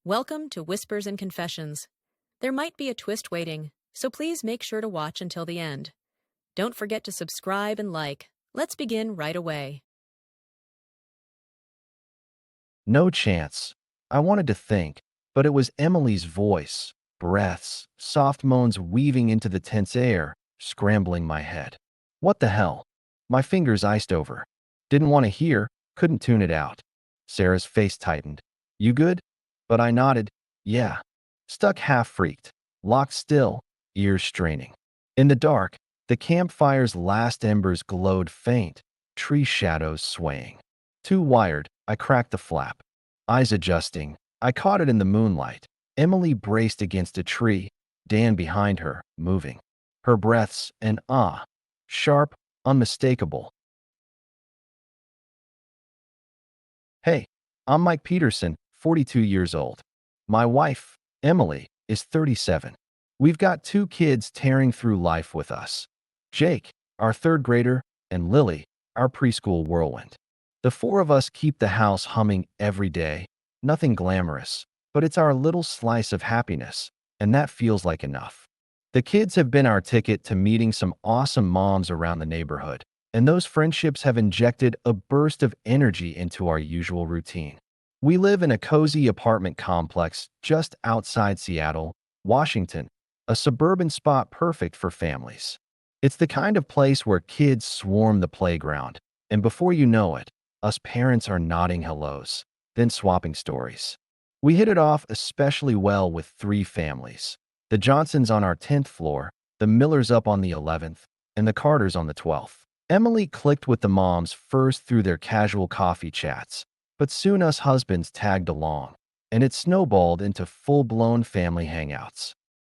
Welcome to Whispers and Confessions. There might be a twist waiting, so please make sure to watch until the end. Don't forget to subscribe and like. Let's begin right away. No chance. I wanted to think, but it was Emily's voice, breaths, soft moans weaving into the tense air, scrambling my head. What the hell? My fingers iced over. Didn't want to hear, couldn't tune it out. Sarah's face tightened. You good? But I nodded. Yeah. Stuck half freaked, locked still, ears straining. In the dark, the campfire's last embers glowed faint, tree shadows swaying. Too wired, I cracked the flap. Eyes adjusting, I caught it in the moonlight. Emily braced against a tree, Dan behind her, moving. Her breaths, an sharp, unmistakable. Hey, I'm Mike Peterson, 42 years old. My wife, Emily, is 37. We've got two kids tearing through life with us. Jake, our third grader, and Lily, our preschool whirlwind. The four of us keep the house humming every day. Nothing glamorous, but it's our little slice of happiness, and that feels like enough. The kids have been our ticket to meeting some awesome moms around the neighborhood, and those friendships have injected a burst of energy into our usual routine. We live in a cozy apartment complex just outside Seattle, Washington, a suburban spot perfect for families. It's the kind of place where kids swarm the playground, and before you know it, us parents are nodding hellos, then swapping stories. We hit it off especially well with three families. The Johnsons on our 10th floor, the Millers up on the 11th, and the Carters on the 12th. Emily clicked with the moms first through their casual coffee chats, but soon us husbands tagged along, and it snowballed into full-blown family hangouts.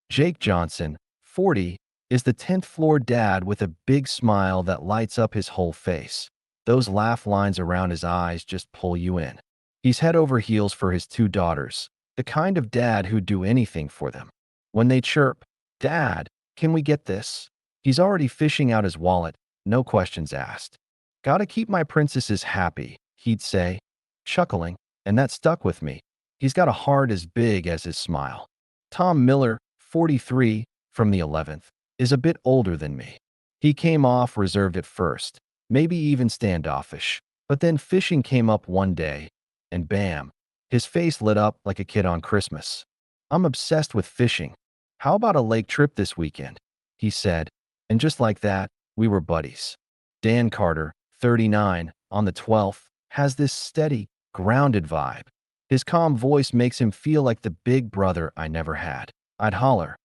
Jake Johnson, 40, is the 10th floor dad with a big smile that lights up his whole face. Those laugh lines around his eyes just pull you in. He's head over heels for his two daughters, the kind of dad who'd do anything for them. When they chirp, "Dad, can we get this?" He's already fishing out his wallet, no questions asked. "Gotta keep my princesses happy," he'd say, chuckling, and that stuck with me. He's got a heart as big as his smile. Tom Miller, 43, from the 11th, is a bit older than me. He came off reserved at first, maybe even standoffish, but then fishing came up one day, and bam, his face lit up like a kid on Christmas. "I'm obsessed with fishing. How about a lake trip this weekend?" he said, and just like that, we were buddies. Dan Carter, 39, on the 12th, has this steady, grounded vibe. His calm voice makes him feel like the big brother I never had. I'd holler,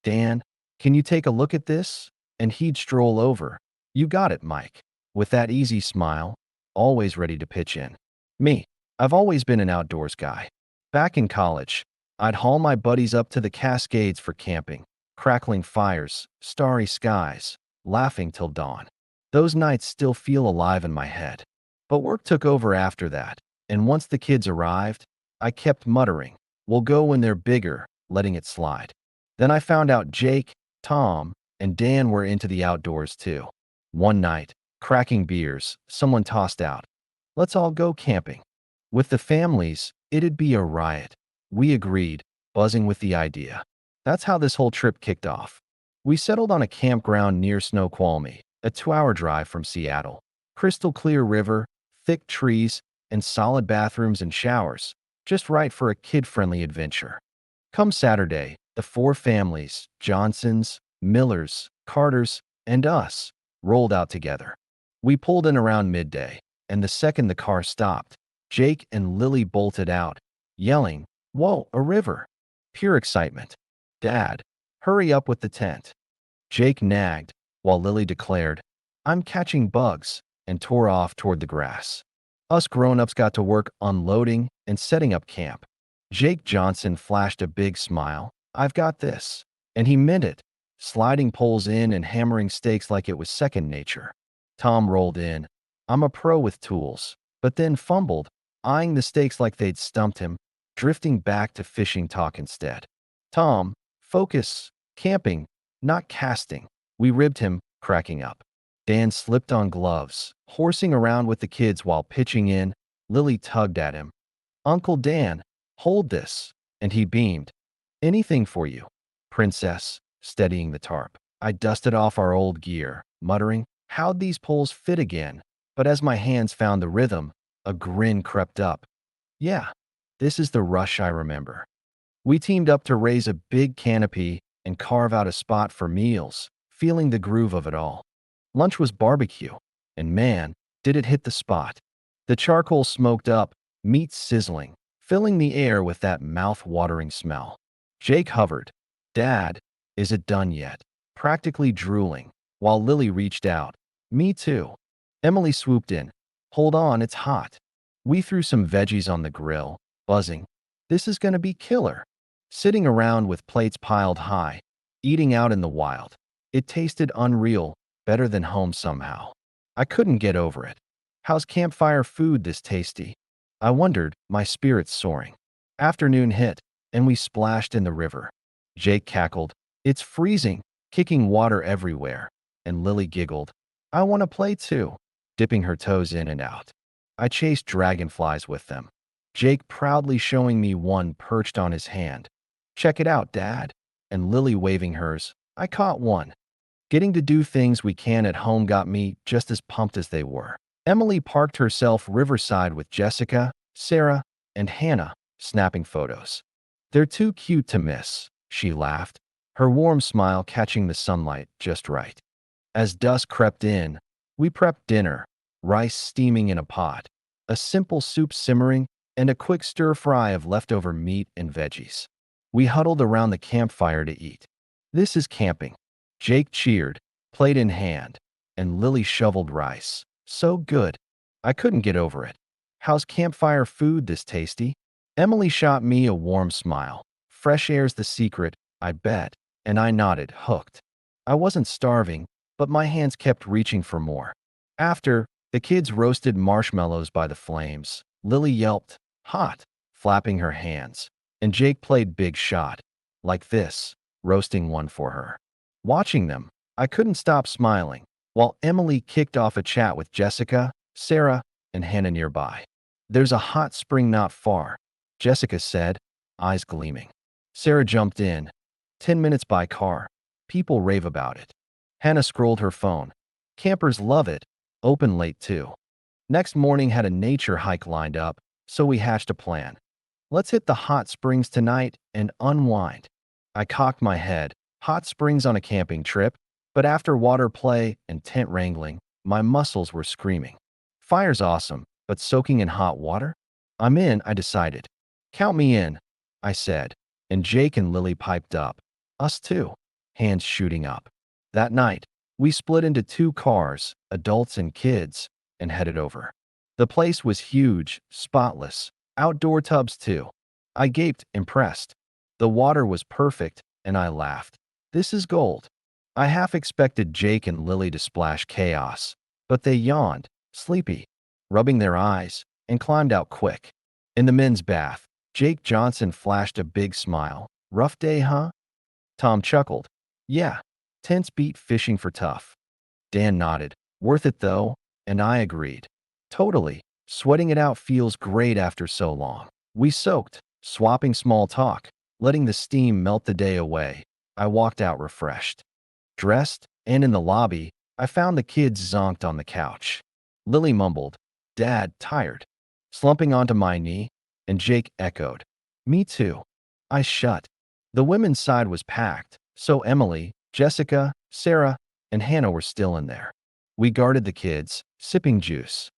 "Dan, can you take a look at this?" And he'd stroll over. "You got it, Mike," with that easy smile, always ready to pitch in. Me, I've always been an outdoors guy. Back in college, I'd haul my buddies up to the Cascades for camping, crackling fires, starry skies, laughing till dawn. Those nights still feel alive in my head. But work took over after that, and once the kids arrived, I kept muttering, "We'll go when they're bigger," letting it slide. Then I found out Jake, Tom, and Dan were into the outdoors too. One night, cracking beers, someone tossed out, "Let's all go camping." With the families, it'd be a riot. We agreed, buzzing with the idea. That's how this whole trip kicked off. We settled on a campground near Snoqualmie, a 2-hour drive from Seattle. Crystal clear river, thick trees, and solid bathrooms and showers, just right for a kid-friendly adventure. Come Saturday, the four families, Johnsons, Millers, Carters, and us, rolled out together. We pulled in around midday, and the second the car stopped, Jake and Lily bolted out, yelling, "Whoa, a river!" Pure excitement. "Dad, hurry up with the tent." Jake nagged, while Lily declared, "I'm catching bugs," and tore off toward the grass. Us grown-ups got to work unloading and setting up camp. Jake Johnson flashed a big smile. "I've got this." And he meant it, sliding poles in and hammering stakes like it was second nature. Tom rolled in. "I'm a pro with tools," but then fumbled, eyeing the stakes like they'd stumped him, drifting back to fishing talk instead. "Tom, focus. Camping, not casting." We ribbed him, cracking up. Dan slipped on gloves, horsing around with the kids while pitching in. Lily tugged at him. "Uncle Dan, hold this." and he beamed. Anything for you, princess, steadying the tarp. I dusted off our old gear, muttering, how'd these poles fit again? But as my hands found the rhythm, a grin crept up. Yeah, this is the rush I remember. We teamed up to raise a big canopy and carve out a spot for meals, feeling the groove of it all. Lunch was barbecue, and man, did it hit the spot. The charcoal smoked up, meat sizzling, filling the air with that mouth-watering smell. Jake hovered. Dad, is it done yet? Practically drooling, while Lily reached out. Me too. Emily swooped in. Hold on, it's hot. We threw some veggies on the grill, buzzing. This is gonna be killer. Sitting around with plates piled high, eating out in the wild. It tasted unreal, better than home somehow. I couldn't get over it. How's campfire food this tasty? I wondered, my spirits soaring. Afternoon hit, and we splashed in the river. Jake cackled. It's freezing, kicking water everywhere. And Lily giggled. I want to play too, dipping her toes in and out. I chased dragonflies with them. Jake proudly showing me one perched on his hand. Check it out, Dad. And Lily waving hers. I caught one. Getting to do things we can at home got me just as pumped as they were. Emily parked herself riverside with Jessica, Sarah, and Hannah, snapping photos. They're too cute to miss, she laughed, her warm smile catching the sunlight just right. As dusk crept in, we prepped dinner, rice steaming in a pot, a simple soup simmering, and a quick stir-fry of leftover meat and veggies. We huddled around the campfire to eat. This is camping. Jake cheered, plate in hand, and Lily shoveled rice. So good. I couldn't get over it. How's campfire food this tasty? Emily shot me a warm smile. Fresh air's the secret, I bet. And I nodded, hooked. I wasn't starving, but my hands kept reaching for more. After, the kids roasted marshmallows by the flames. Lily yelped, hot, flapping her hands. And Jake played big shot, like this, roasting one for her. Watching them, I couldn't stop smiling, while Emily kicked off a chat with Jessica, Sarah, and Hannah nearby. There's a hot spring not far, Jessica said, eyes gleaming. Sarah jumped in. 10 minutes by car. People rave about it. Hannah scrolled her phone. Campers love it. Open late too. Next morning had a nature hike lined up, so we hatched a plan. Let's hit the hot springs tonight and unwind. I cocked my head. Hot springs on a camping trip, but after water play and tent wrangling, my muscles were screaming. Fire's awesome, but soaking in hot water? I'm in, I decided. Count me in, I said, and Jake and Lily piped up. Us too, hands shooting up. That night, we split into 2 cars, adults and kids, and headed over. The place was huge, spotless, outdoor tubs too. I gaped, impressed. The water was perfect, and I laughed. This is gold. I half expected Jake and Lily to splash chaos, but they yawned, sleepy, rubbing their eyes, and climbed out quick. In the men's bath, Jake Johnson flashed a big smile. Rough day, huh? Tom chuckled. Yeah, tense beat fishing for tough. Dan nodded. Worth it though, and I agreed. Totally. Sweating it out feels great after so long. We soaked, swapping small talk, letting the steam melt the day away. I walked out refreshed. Dressed, and in the lobby, I found the kids zonked on the couch. Lily mumbled, Dad, tired. Slumping onto my knee, and Jake echoed, Me too. I shut. The women's side was packed, so Emily, Jessica, Sarah, and Hannah were still in there. We guarded the kids, sipping juice.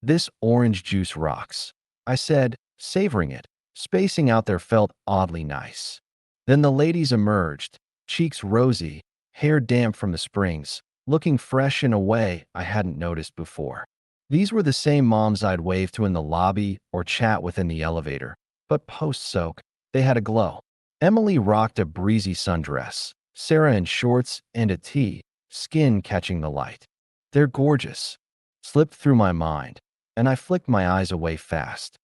This orange juice rocks, I said, savoring it. Spacing out there felt oddly nice. Then the ladies emerged, cheeks rosy, hair damp from the springs, looking fresh in a way I hadn't noticed before. These were the same moms I'd wave to in the lobby or chat with in the elevator, but post-soak, they had a glow. Emily rocked a breezy sundress, Sarah in shorts and a tee, skin catching the light. They're gorgeous. Slipped through my mind, and I flicked my eyes away fast.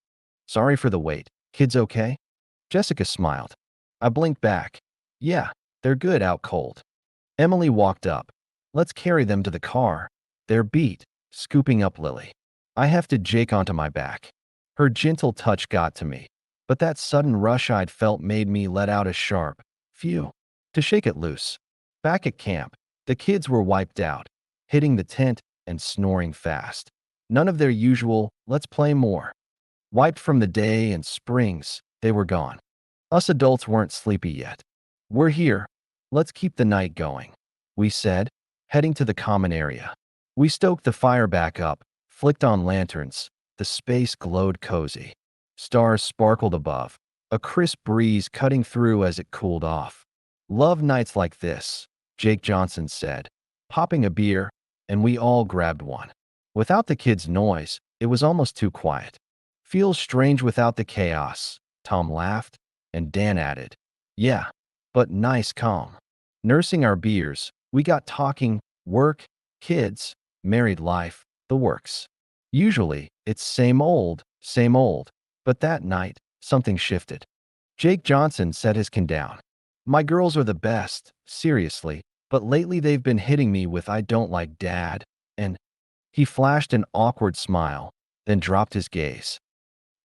Sorry for the wait. Kids okay? Jessica smiled. I blinked back. Yeah, they're good out cold. Emily walked up. Let's carry them to the car. They're beat, scooping up Lily. I hefted Jake onto my back. Her gentle touch got to me. but that sudden rush I'd felt made me let out a sharp phew to shake it loose. Back at camp, the kids were wiped out, hitting the tent and snoring fast. None of their usual, let's play more. Wiped from the day and springs, they were gone. Us adults weren't sleepy yet. We're here. Let's keep the night going, we said, heading to the common area. We stoked the fire back up, flicked on lanterns. The space glowed cozy. Stars sparkled above, a crisp breeze cutting through as it cooled off. Love nights like this, Jake Johnson said, popping a beer, and we all grabbed one. Without the kids' noise, it was almost too quiet. Feels strange without the chaos, Tom laughed, and Dan added, yeah, but nice calm. Nursing our beers, we got talking, work, kids, married life, the works. Usually, it's same old, but that night, something shifted. Jake Johnson set his can down. My girls are the best, seriously, but lately they've been hitting me with I don't like dad, and he flashed an awkward smile, then dropped his gaze.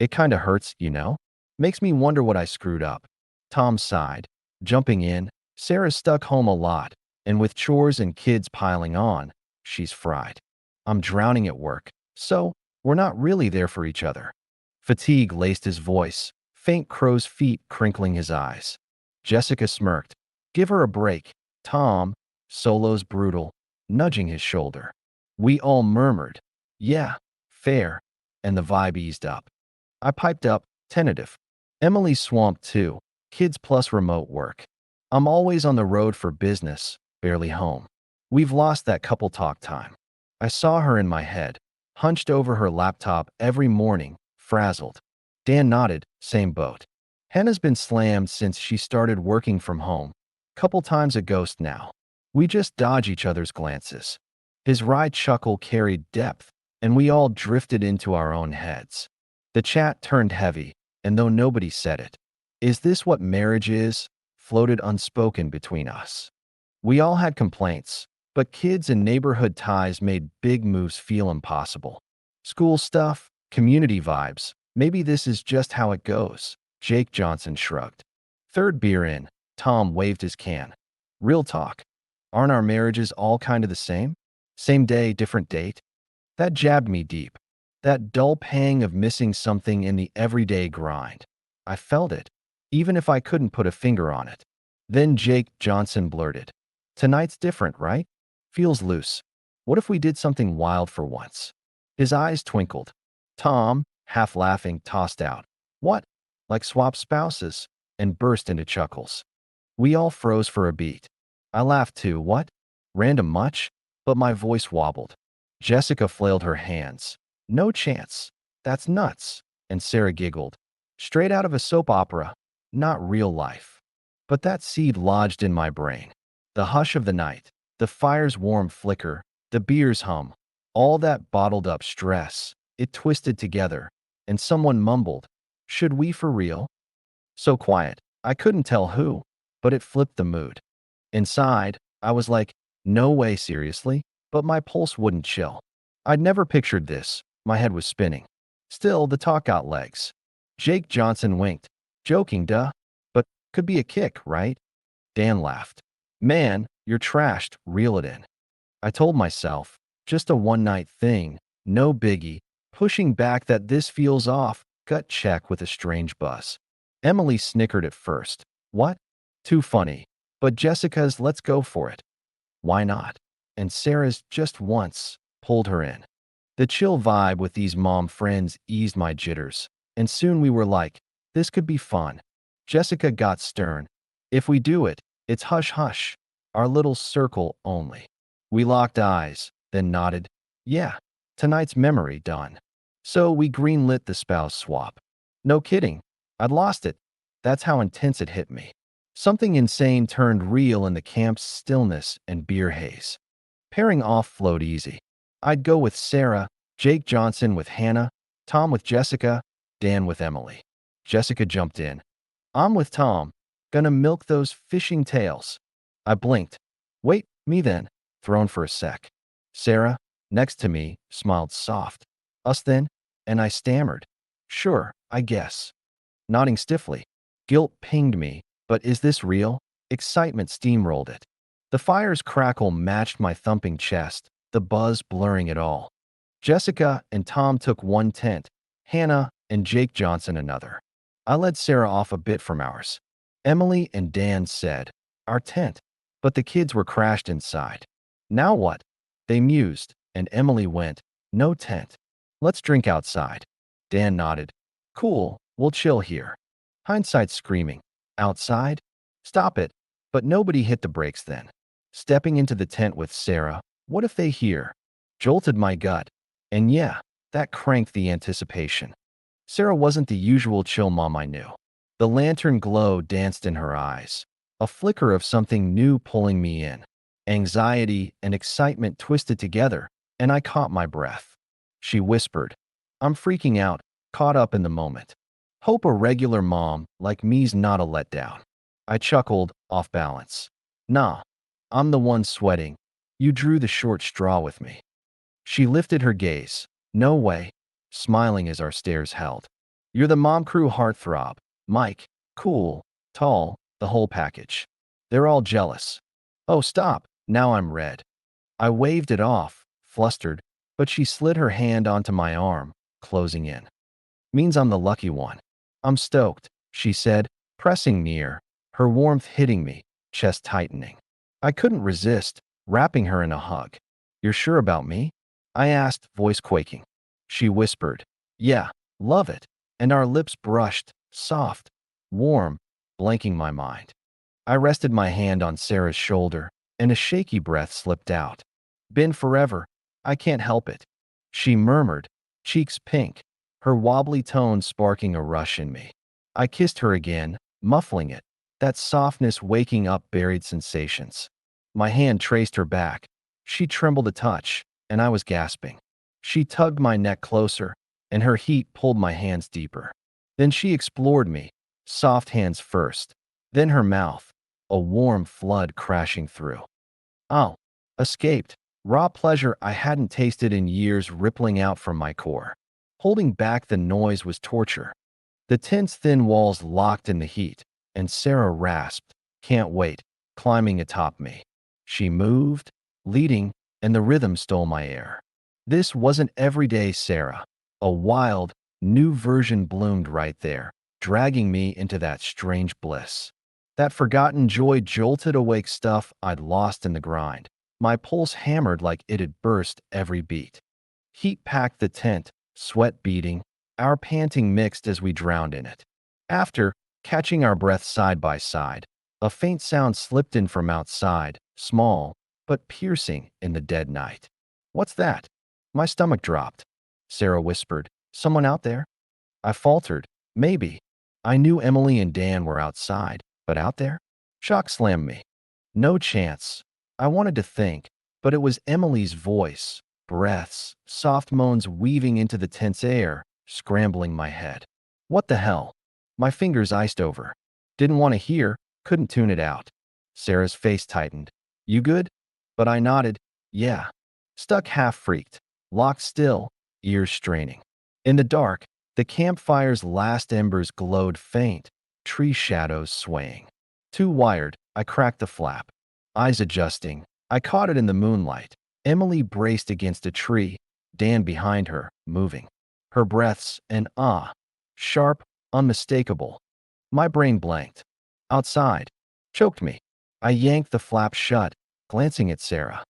It kinda hurts, you know? Makes me wonder what I screwed up. Tom sighed, jumping in. Sarah's stuck home a lot, and with chores and kids piling on, she's fried. I'm drowning at work, so we're not really there for each other. Fatigue laced his voice, faint crow's feet crinkling his eyes. Jessica smirked. Give her a break. Tom, solo's brutal, nudging his shoulder. We all murmured, yeah, fair, and the vibe eased up. I piped up, tentative. Emily's swamped too, kids plus remote work. I'm always on the road for business, barely home. We've lost that couple talk time. I saw her in my head, hunched over her laptop every morning, frazzled. Dan nodded, same boat. Hannah's been slammed since she started working from home. Couple times a ghost now. We just dodge each other's glances. His wry chuckle carried depth, and we all drifted into our own heads. The chat turned heavy, and though nobody said it, is this what marriage is? Floated unspoken between us. We all had complaints, but kids and neighborhood ties made big moves feel impossible. School stuff, community vibes, maybe this is just how it goes, Jake Johnson shrugged. Third beer in, Tom waved his can. Real talk. Aren't our marriages all kind of the same? Same day, different date? That jabbed me deep. That dull pang of missing something in the everyday grind. I felt it, even if I couldn't put a finger on it. Then Jake Johnson blurted, tonight's different, right? Feels loose. What if we did something wild for once? His eyes twinkled. Tom, half laughing, tossed out, what? Like swap spouses? And burst into chuckles. We all froze for a beat. I laughed too. What? Random much? But my voice wobbled. Jessica flailed her hands. No chance. That's nuts. And Sarah giggled. Straight out of a soap opera. Not real life. But that seed lodged in my brain. The hush of the night, the fire's warm flicker, the beer's hum, all that bottled up stress, it twisted together, and someone mumbled, should we for real? So quiet, I couldn't tell who, but it flipped the mood. Inside, I was like, no way, seriously? But my pulse wouldn't chill. I'd never pictured this. My head was spinning. Still, the talk got legs. Jake Johnson winked. Joking, duh. But could be a kick, right? Dan laughed. Man, you're trashed. Reel it in. I told myself, just a one-night thing, no biggie, pushing back that this feels off, gut check with a strange buzz. Emily snickered at first. What? Too funny. But Jessica's let's go for it. Why not? And Sarah's just once pulled her in. The chill vibe with these mom friends eased my jitters, and soon we were like, this could be fun. Jessica got stern. If we do it, it's hush-hush, our little circle only. We locked eyes, then nodded. Yeah, tonight's memory done. So we greenlit the spouse swap. No kidding, I'd lost it. That's how intense it hit me. Something insane turned real in the camp's stillness and beer haze. Pairing off flowed easy. I'd go with Sarah, Jake Johnson with Hannah, Tom with Jessica, Dan with Emily. Jessica jumped in. I'm with Tom. Gonna milk those fishing tails. I blinked. Wait, me then. Thrown for a sec. Sarah, next to me, smiled soft. Us then? And I stammered. Sure, I guess. nodding stiffly. Guilt pinged me, but is this real? Excitement steamrolled it. The fire's crackle matched my thumping chest, the buzz blurring it all. Jessica and Tom took one tent, Hannah and Jake Johnson another. I led Sarah off a bit from ours. Emily and Dan said, "Our tent." But the kids were crashed inside. "Now what?" They mused, and Emily went, "No tent. Let's drink outside." Dan nodded. "Cool, we'll chill here." Hindsight screaming, "Outside? Stop it." But nobody hit the brakes then. Stepping into the tent with Sarah, what if they hear? Jolted my gut. And yeah, that cranked the anticipation. Sarah wasn't the usual chill mom I knew. The lantern glow danced in her eyes, a flicker of something new pulling me in. Anxiety and excitement twisted together, and I caught my breath. She whispered, "I'm freaking out, caught up in the moment. Hope a regular mom like me's not a letdown." I chuckled, off balance. "Nah, I'm the one sweating. You drew the short straw with me." She lifted her gaze. "No way," smiling as our stares held. "You're the mom crew heartthrob. Mike, cool, tall, the whole package. They're all jealous." "Oh, stop." Now I'm red. I waved it off, flustered, but she slid her hand onto my arm, closing in. "Means I'm the lucky one." "I'm stoked," she said, pressing near, her warmth hitting me, chest tightening. I couldn't resist, wrapping her in a hug. "You're sure about me?" I asked, voice quaking. She whispered, "Yeah, love it." And our lips brushed, soft, warm, blanking my mind. I rested my hand on Sarah's shoulder, and a shaky breath slipped out. "Been forever. I can't help it," she murmured, cheeks pink, her wobbly tone sparking a rush in me. I kissed her again, muffling it, that softness waking up buried sensations. My hand traced her back. She trembled a touch, and I was gasping. She tugged my neck closer, and her heat pulled my hands deeper. Then she explored me, soft hands first, then her mouth, a warm flood crashing through. Oh, escaped, raw pleasure I hadn't tasted in years rippling out from my core. Holding back the noise was torture. The tent's thin walls locked in the heat, and Sarah rasped, "Can't wait," climbing atop me. She moved, leading, and the rhythm stole my air. This wasn't everyday Sarah. A wild, new version bloomed right there, dragging me into that strange bliss. That forgotten joy jolted awake stuff I'd lost in the grind. My pulse hammered like it had burst every beat. Heat packed the tent, sweat beading, our panting mixed as we drowned in it. After, catching our breath side by side, a faint sound slipped in from outside, small, but piercing in the dead night. "What's that?" My stomach dropped. Sarah whispered, "Someone out there?" I faltered, "Maybe." I knew Emily and Dan were outside, but out there? Shock slammed me. No chance. I wanted to think, but it was Emily's voice, breaths, soft moans weaving into the tense air, scrambling my head. What the hell? My fingers iced over. Didn't want to hear, couldn't tune it out. Sarah's face tightened. "You good?" But I nodded, "Yeah." Stuck half freaked, locked still, ears straining. In the dark, the campfire's last embers glowed faint, tree shadows swaying. Too wired, I cracked the flap. Eyes adjusting, I caught it in the moonlight. Emily braced against a tree, Dan behind her, moving. Her breaths, an sharp, unmistakable. My brain blanked. "Outside." Choked me. I yanked the flap shut, glancing at Sarah.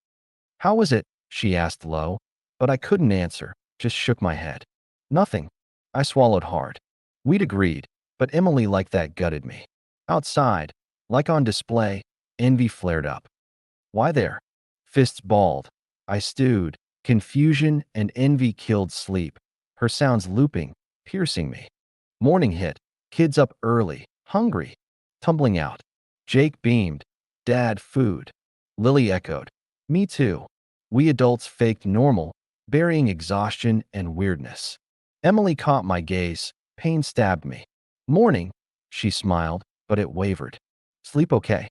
"How was it?" she asked low, but I couldn't answer, just shook my head. "Nothing." I swallowed hard. We'd agreed, but Emily like that gutted me. Outside, like on display, envy flared up. "Why there?" Fists balled. I stewed. Confusion and envy killed sleep, her sounds looping, piercing me. Morning hit. Kids up early, hungry, tumbling out. Jake beamed. "Dad, food." Lily echoed. "Me too." We adults faked normal, burying exhaustion and weirdness. Emily caught my gaze. Pain stabbed me. "Morning," she smiled, but it wavered. "Sleep okay?"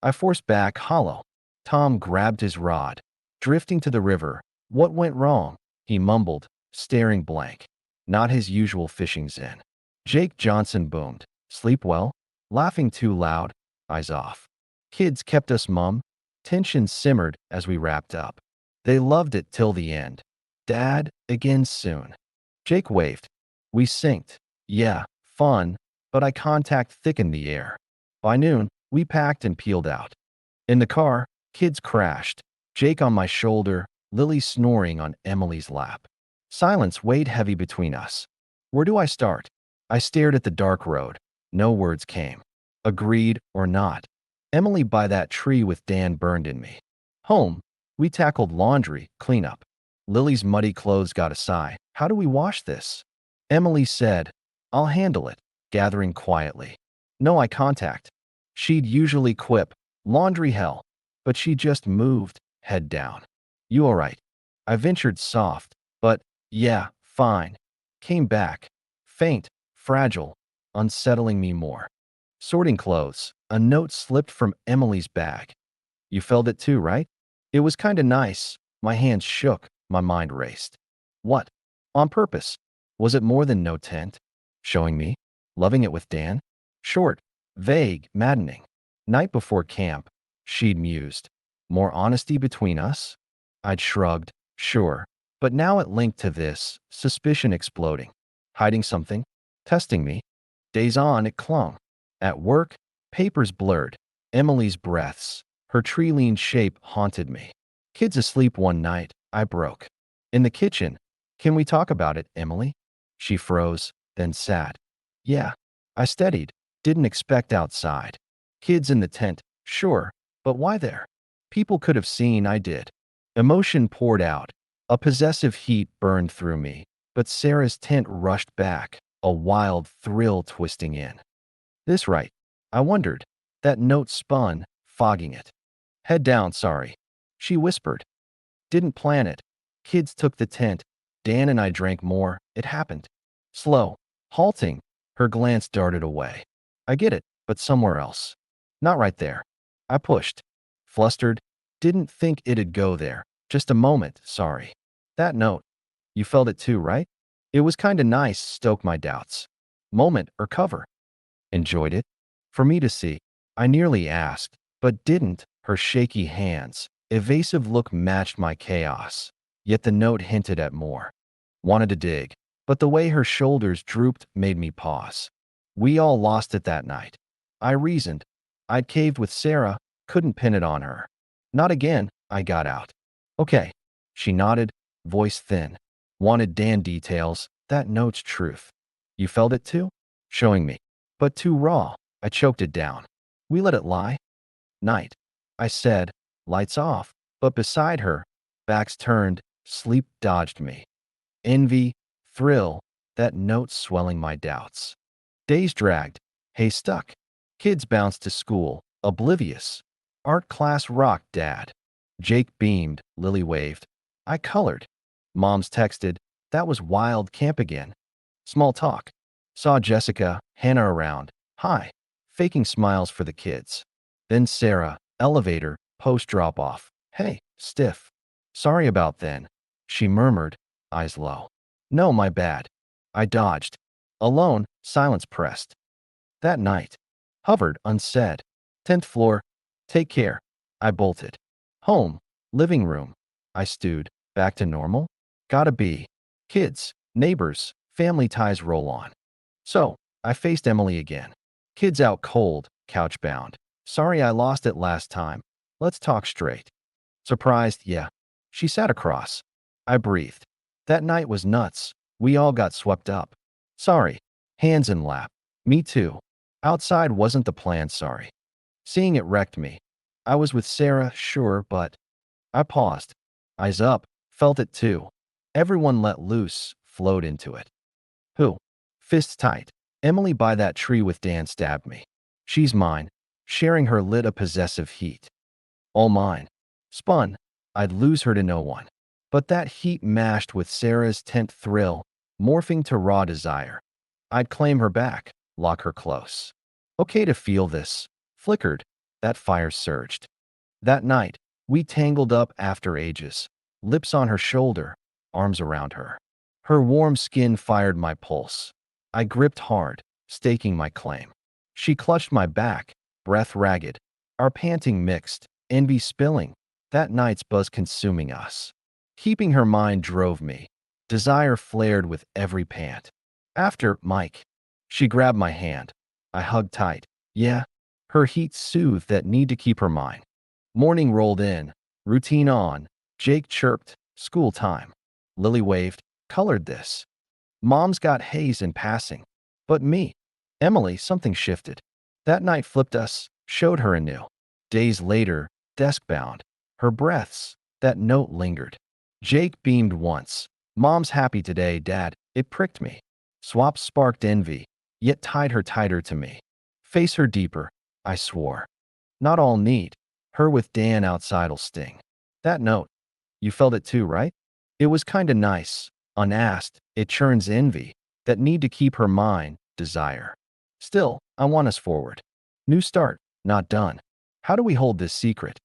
I forced back, hollow. Tom grabbed his rod. Drifting to the river. "What went wrong?" he mumbled, staring blank. Not his usual fishing zen. Jake Johnson boomed. Sleep well? Laughing too loud? Eyes off. Kids kept us mum. Tension simmered as we wrapped up. They loved it till the end. Dad, again soon. Jake waved. We synced. Yeah, fun, but eye contact thickened the air. By noon, we packed and peeled out. In the car, kids crashed. Jake on my shoulder, Lily snoring on Emily's lap. Silence weighed heavy between us. Where do I start? I stared at the dark road. No words came. Agreed or not. Emily by that tree with Dan burned in me. Home, we tackled laundry, cleanup. Lily's muddy clothes got a sigh. How do we wash this? Emily said, I'll handle it, gathering quietly. No eye contact. She'd usually quip, laundry hell, but she just moved, head down. You all right? I ventured soft, but, yeah, fine. Came back, faint, fragile, unsettling me more. Sorting clothes, a note slipped from Emily's bag. You felt it too, right? It was kinda nice. My hands shook, my mind raced. What? On purpose? Was it more than no tent? Showing me? Loving it with Dan? Short, vague, maddening. Night before camp, she'd mused. More honesty between us? I'd shrugged, sure. But now it linked to this, suspicion exploding. Hiding something? Testing me? Days on, it clung. At work, papers blurred. Emily's breaths. Her tree-lean shape haunted me. Kids asleep one night, I broke. In the kitchen, can we talk about it, Emily? She froze, then sat. Yeah. I steadied. Didn't expect outside. Kids in the tent, sure, but why there? People could have seen I did. Emotion poured out. A possessive heat burned through me, but Sarah's tent rushed back, a wild thrill twisting in. This right? I wondered. That note spun, fogging it. Head down, sorry. She whispered. Didn't plan it. Kids took the tent. Dan and I drank more. It happened. Slow. Halting. Her glance darted away. I get it, but somewhere else. Not right there. I pushed. Flustered. Didn't think it'd go there. Just a moment, sorry. That note. You felt it too, right? It was kinda nice, stoke my doubts. Moment or cover? Enjoyed it? For me to see. I nearly asked, but didn't. Her shaky hands, evasive look matched my chaos. Yet the note hinted at more. Wanted to dig, but the way her shoulders drooped made me pause. We all lost it that night. I reasoned. I'd caved with Sarah, couldn't pin it on her. Not again, I got out. Okay. She nodded, voice thin. Wanted Dan details, that note's truth. You felt it too? Showing me. But too raw. I choked it down. We let it lie. Night. I said, lights off. But beside her, backs turned, sleep dodged me. Envy, thrill, that note swelling my doubts. Days dragged. Hay stuck. Kids bounced to school, oblivious. Art class rocked, Dad. Jake beamed, Lily waved. I colored. Moms texted. That was wild camp again. Small talk. Saw Jessica, Hannah around. Hi. Faking smiles for the kids. Then Sarah, elevator, post drop-off. Hey, stiff. Sorry about then. She murmured, eyes low. No, my bad. I dodged. Alone, silence pressed. That night. Hovered, unsaid. 10th floor. Take care. I bolted. Home. Living room. I stewed. Back to normal? Gotta be. Kids, neighbors, family ties roll on. So, I faced Emily again. Kids out cold, couch bound. Sorry I lost it last time. Let's talk straight. Surprised, yeah. She sat across. I breathed. That night was nuts. We all got swept up. Sorry. Hands in lap. Me too. Outside wasn't the plan, sorry. Seeing it wrecked me. I was with Sarah, sure, but... I paused. Eyes up. Felt it too. Everyone let loose, flowed into it. Who? Fists tight. Emily by that tree with Dan stabbed me. She's mine. Sharing her lit a possessive heat. All mine. Spun. I'd lose her to no one. But that heat mashed with Sarah's tent thrill, morphing to raw desire. I'd claim her back, lock her close. Okay to feel this. Flickered. That fire surged. That night, we tangled up after ages. Lips on her shoulder, arms around her. Her warm skin fired my pulse. I gripped hard, staking my claim. She clutched my back, breath ragged, our panting mixed, envy spilling, that night's buzz consuming us. Keeping her mind drove me. Desire flared with every pant. After, Mike. She grabbed my hand. I hugged tight. Yeah. Her heat soothed that need to keep her mind. Morning rolled in. Routine on. Jake chirped. School time. Lily waved. Colored this. Mom's got haze in passing. But me. Emily, something shifted. That night flipped us, showed her anew. Days later, desk-bound. Her breaths. That note lingered. Jake beamed once. Mom's happy today, Dad. It pricked me. Swaps sparked envy, yet tied her tighter to me. Face her deeper, I swore. Not all neat. Her with Dan outside'll sting. That note. You felt it too, right? It was kinda nice. Unasked, it churns envy. That need to keep her mind, desire. Still, I want us forward. New start, not done. How do we hold this secret?